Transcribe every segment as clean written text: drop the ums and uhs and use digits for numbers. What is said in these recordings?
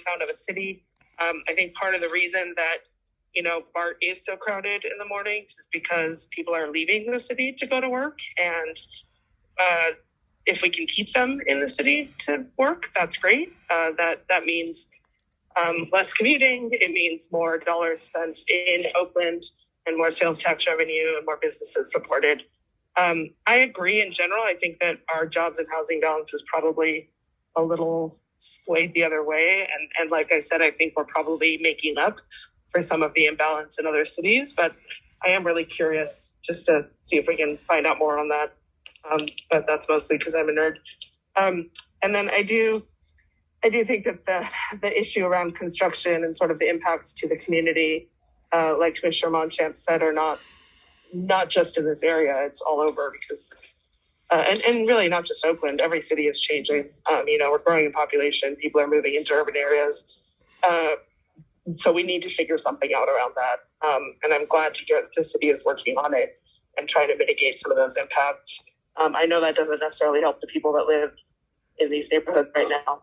downtown of a city. I think part of the reason that, BART is so crowded in the mornings is because people are leaving the city to go to work. And if we can keep them in the city to work, that's great. That means less commuting. It means more dollars spent in Oakland and more sales tax revenue and more businesses supported. I agree in general. I think that our jobs and housing balance is probably a little swayed the other way. And like I said, I think we're probably making up for some of the imbalance in other cities. But I am really curious just to see if we can find out more on that. But that's mostly because I'm a nerd. And then I do think that the issue around construction and sort of the impacts to the community, like Commissioner Monchamp said, are not just in this area. It's all over because, and really not just Oakland. Every city is changing. We're growing in population. People are moving into urban areas. So we need to figure something out around that. And I'm glad to hear that the city is working on it and trying to mitigate some of those impacts. I know that doesn't necessarily help the people that live in these neighborhoods right now.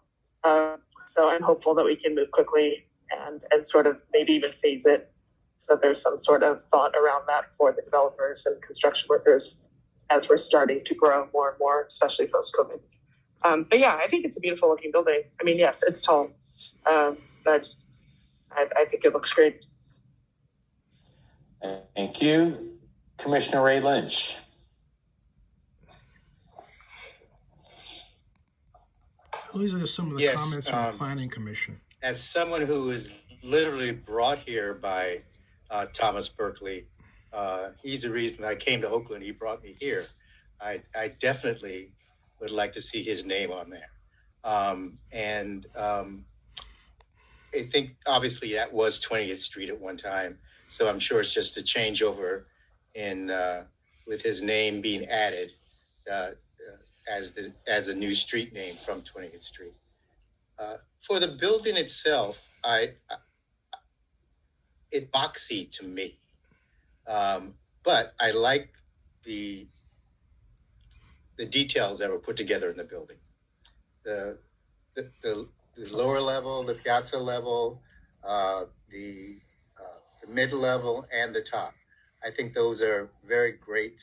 So I'm hopeful that we can move quickly and sort of maybe even phase it. So there's some sort of thought around that for the developers and construction workers as we're starting to grow more and more, especially post-COVID. But yeah, I think it's a beautiful looking building. I mean, yes, it's tall, but I think it looks great. Thank you. Commissioner Ray Lynch. These are some of the comments from the Planning Commission. As someone who was literally brought here by Thomas Berkeley, he's the reason I came to Oakland. He brought me here. I definitely would like to see his name on there. I think obviously that was 20th Street at one time. So I'm sure it's just a changeover in with his name being added as a new street name from 20th Street. For the building itself, it's boxy to me, but I like the details that were put together in the building. The lower level, the piazza level, the mid level, and the top. I think those are very great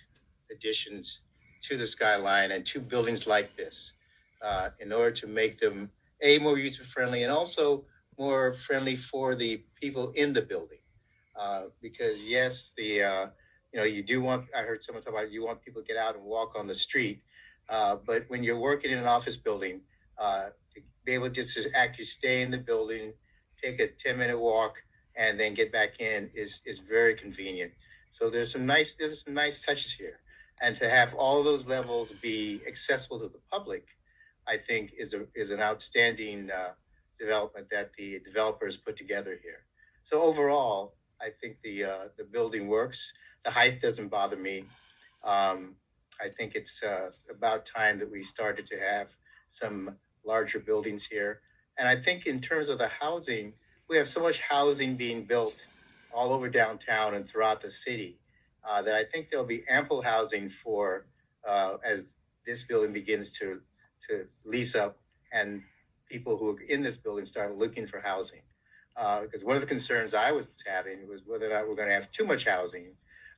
additions to the skyline and to buildings like this, in order to make them more user friendly and also more friendly for the people in the building. Because yes, you do want, I heard someone talk about, you want people to get out and walk on the street. But when you're working in an office building, to be able to just actually stay in the building, take a 10-minute walk, and then get back in is very convenient. So there's some nice touches here. And to have all those levels be accessible to the public, I think is an outstanding development that the developers put together here. So overall, I think the building works. The height doesn't bother me. I think it's about time that we started to have some larger buildings here. And I think in terms of the housing, we have so much housing being built all over downtown and throughout the city that I think there'll be ample housing for as this building begins to lease up and people who are in this building start looking for housing. Because one of the concerns I was having was whether or not we're going to have too much housing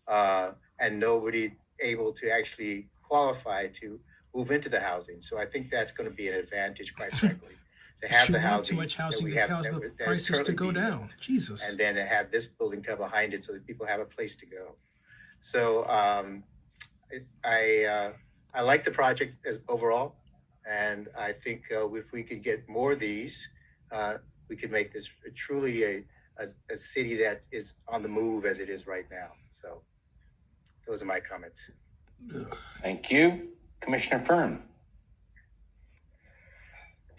and nobody able to actually qualify to move into the housing. So I think that's going to be an advantage, quite frankly, to have the housing, too much housing that we that have, causes the that prices is to go being down. built. Jesus. And then to have this building come behind it so that people have a place to go. So I like the project as overall, and I think if we could get more of these, we could make this truly a city that is on the move as it is right now. So those are my comments. Thank you. Commissioner Fern.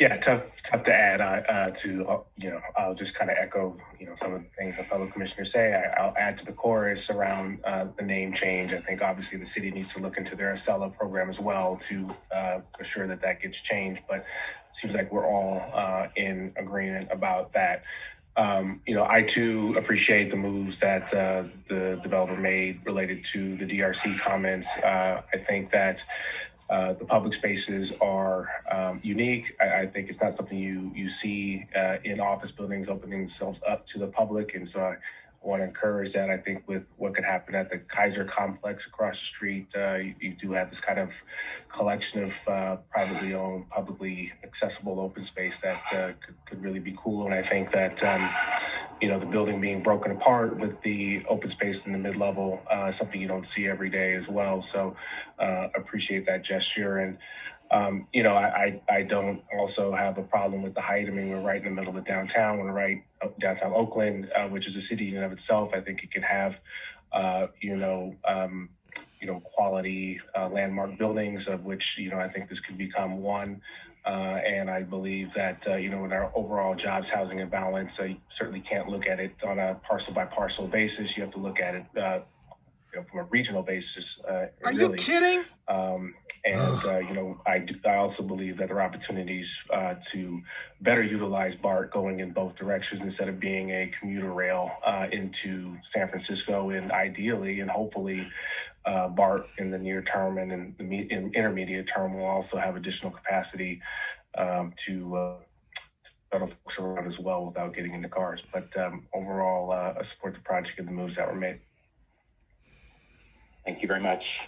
Yeah, tough to add I'll just kind of echo, some of the things the fellow commissioners say. I'll add to the chorus around the name change. I think obviously the city needs to look into their Acela program as well to assure that gets changed. But it seems like we're all in agreement about that. I too appreciate the moves that the developer made related to the DRC comments. I think that The public spaces are unique. I think it's not something you see in office buildings opening themselves up to the public. And so I want to encourage that. I think with what could happen at the Kaiser complex across the street, you do have this kind of collection of privately owned, publicly accessible open space that could really be cool. And I think that, the building being broken apart with the open space in the mid-level, something you don't see every day as well. So appreciate that gesture. And I don't also have a problem with the height. I mean, we're right in the middle of downtown. We're right downtown Oakland, which is a city in and of itself. I think it can have, quality landmark buildings, of which, I think this could become one. And I believe that, in our overall jobs, housing, and balance, you certainly can't look at it on a parcel by parcel basis. You have to look at it, from a regional basis. Are you kidding? I also believe that there are opportunities to better utilize BART going in both directions instead of being a commuter rail into San Francisco, and ideally and hopefully BART in the near term and in the intermediate term will also have additional capacity to shuttle folks around as well without getting into cars. But overall, I support the project and the moves that were made. Thank you very much.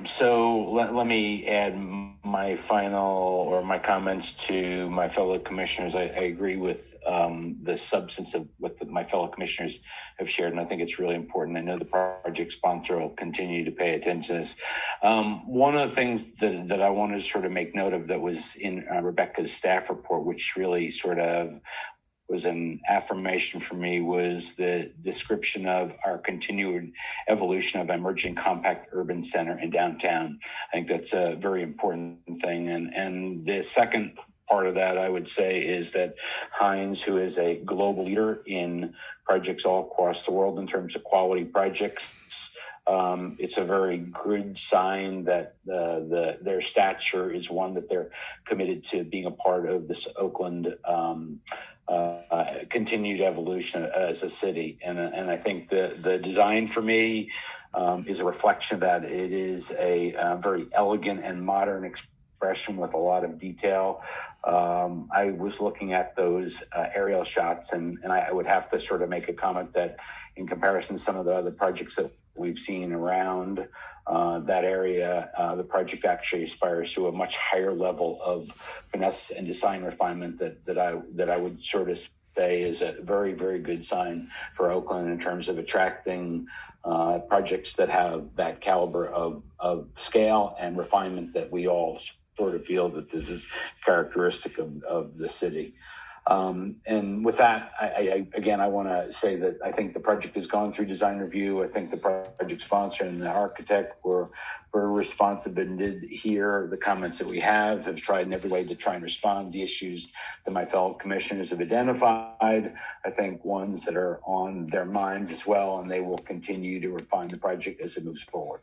So let me add my my comments to my fellow commissioners. I agree with the substance of what my fellow commissioners have shared, and I think it's really important. I know the project sponsor will continue to pay attention to this. One of the things that I wanted to sort of make note of that was in Rebecca's staff report, which really sort of was an affirmation for me, was the description of our continued evolution of emerging compact urban center in downtown. I think that's a very important thing. And the second part of that, I would say, is that Hines, who is a global leader in projects all across the world in terms of quality projects, it's a very good sign that their stature is one that they're committed to being a part of this Oakland continued evolution as a city. And I think the design for me is a reflection of that. It is a very elegant and modern expression with a lot of detail. I was looking at those aerial shots, and I would have to sort of make a comment that in comparison to some of the other projects that we've seen around that area, the project actually aspires to a much higher level of finesse and design refinement that I would sort of say is a very, very good sign for Oakland in terms of attracting projects that have that caliber of scale and refinement that we all sort of feel that this is characteristic of the city. And with that, I want to say that I think the project has gone through design review. I think the project sponsor and the architect were very responsive and did hear the comments that we have tried in every way to try and respond to the issues that my fellow commissioners have identified. I think ones that are on their minds as well, and they will continue to refine the project as it moves forward.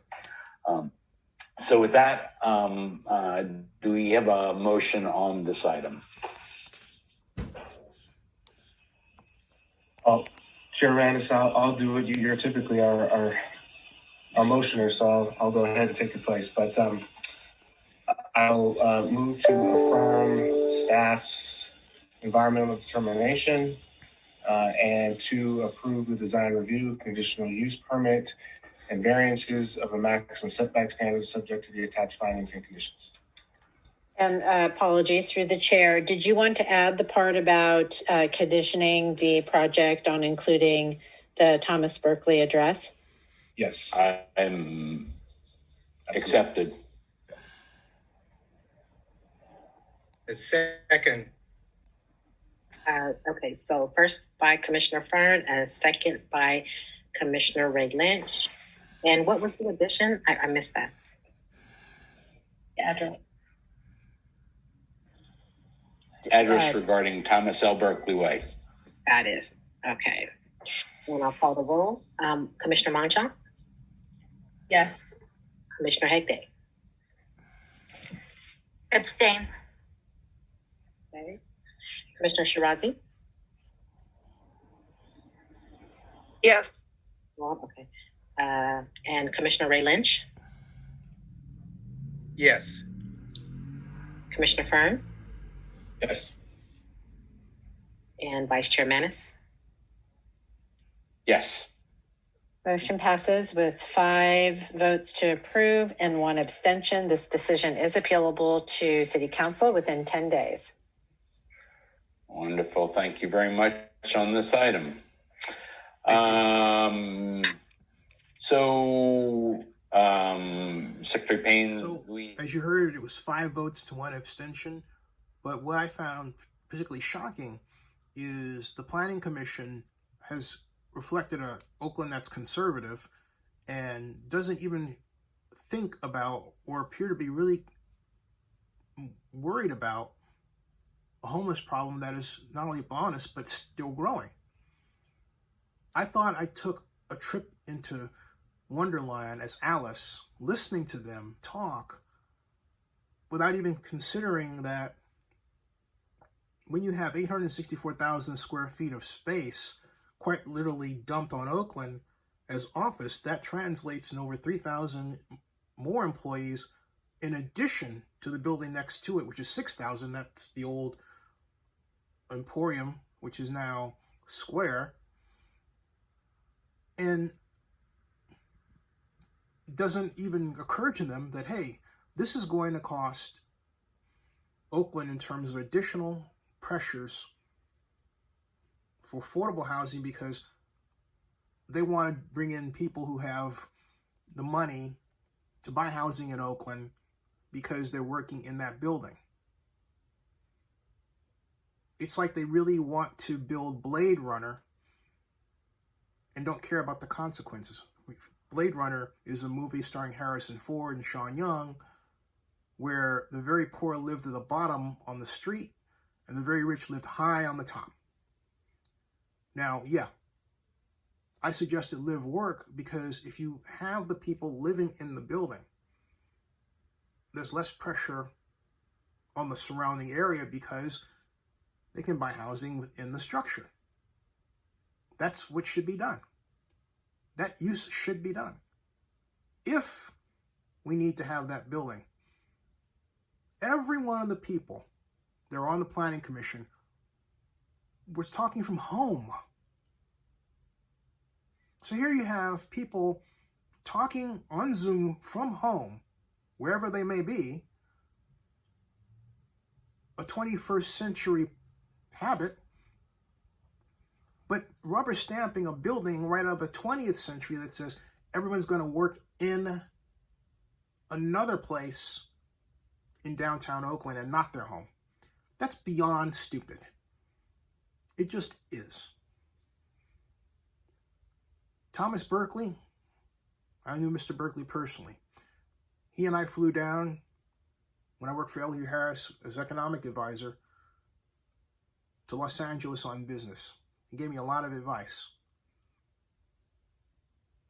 So with that, do we have a motion on this item? Oh, Chair Randis, I'll do it. You're typically our motioner, so I'll go ahead and take your place. But I'll move to affirm staff's environmental determination and to approve the design review, conditional use permit, and variances of a maximum setback standard subject to the attached findings and conditions. And apologies through the chair. Did you want to add the part about conditioning the project on including the Thomas Berkeley address? Yes. I'm accepted. The second. Okay, so first by Commissioner Fern and second by Commissioner Ray Lynch. And what was the addition? I missed that. The address. Address regarding Thomas L. Berkeley Way. That is. Okay. And I'll call the roll. Commissioner Monchon? Yes. Commissioner Hegde? Abstain. Okay. Commissioner Shirazi? Yes. Well, okay. And Commissioner Ray Lynch? Yes. Commissioner Fern Yes. and Vice Chair Manis. Yes. Motion passes with 5 votes to approve and 1 abstention. This decision is appealable to City Council within 10 days. Wonderful. Thank you very much on this item. Secretary Payne, So, as you heard, it was 5 votes to 1 abstention. But what I found particularly shocking is the Planning Commission has reflected a Oakland that's conservative and doesn't even think about or appear to be really worried about a homeless problem that is not only upon us but still growing. I thought I took a trip into Wonderland as Alice, listening to them talk without even considering that when you have 864,000 square feet of space quite literally dumped on Oakland as office, that translates in over 3,000 more employees in addition to the building next to it, which is 6,000. That's the old Emporium, which is now Square. And it doesn't even occur to them that, hey, this is going to cost Oakland in terms of additional pressures for affordable housing, because they want to bring in people who have the money to buy housing in Oakland because they're working in that building. It's like they really want to build Blade Runner and don't care about the consequences. Blade Runner is a movie starring Harrison Ford and Sean Young, where the very poor lived at the bottom on the street and the very rich lived high on the top. Now, yeah, I suggested live work because if you have the people living in the building, there's less pressure on the surrounding area because they can buy housing within the structure. That's what should be done. That use should be done. If we need to have that building, every one of the people that are on the Planning Commission was talking from home. So here you have people talking on Zoom from home, wherever they may be, a 21st century habit, but rubber stamping a building right out of the 20th century that says everyone's going to work in another place in downtown Oakland and not their home. That's beyond stupid. It just is. Thomas Berkeley, I knew Mr. Berkeley personally. He and I flew down when I worked for L.U. Harris as economic advisor to Los Angeles on business. He gave me a lot of advice.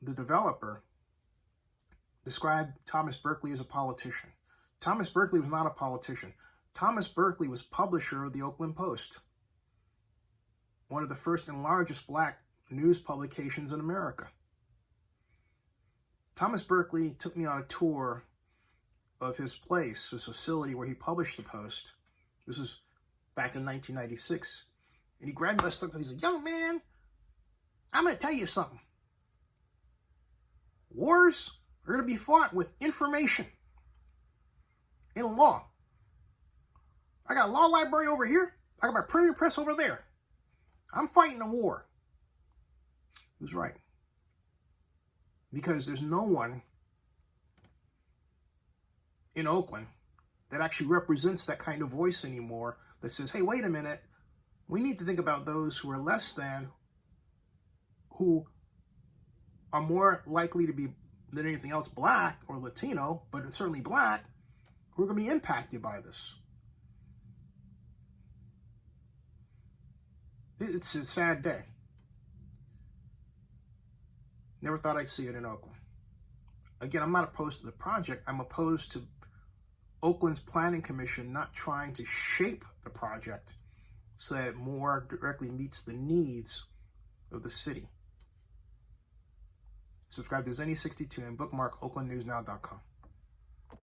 The developer described Thomas Berkeley as a politician. Thomas Berkeley was not a politician. Thomas Berkeley was publisher of the Oakland Post, one of the first and largest black news publications in America. Thomas Berkeley took me on a tour of his place, his facility where he published the Post. This was back in 1996. And he grabbed me by the stick and he said, "Young man, I'm going to tell you something. Wars are going to be fought with information and law. I got a law library over here. I got my printing press over there. I'm fighting a war." He was right. Because there's no one in Oakland that actually represents that kind of voice anymore that says, hey, wait a minute, we need to think about those who are less than, who are more likely to be than anything else black or Latino, but certainly black, who are going to be impacted by this. It's a sad day. Never thought I'd see it in Oakland. Again, I'm not opposed to the project. I'm opposed to Oakland's Planning Commission not trying to shape the project so that it more directly meets the needs of the city. Subscribe to Zenny62 and bookmark oaklandnewsnow.com.